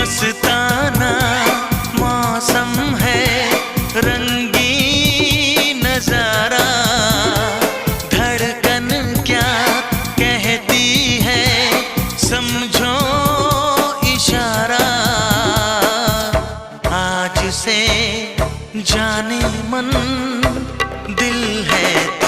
मस्ताना मौसम है, रंगीन नजारा, धड़कन क्या कहती है समझो इशारा। आज से जाने मन दिल है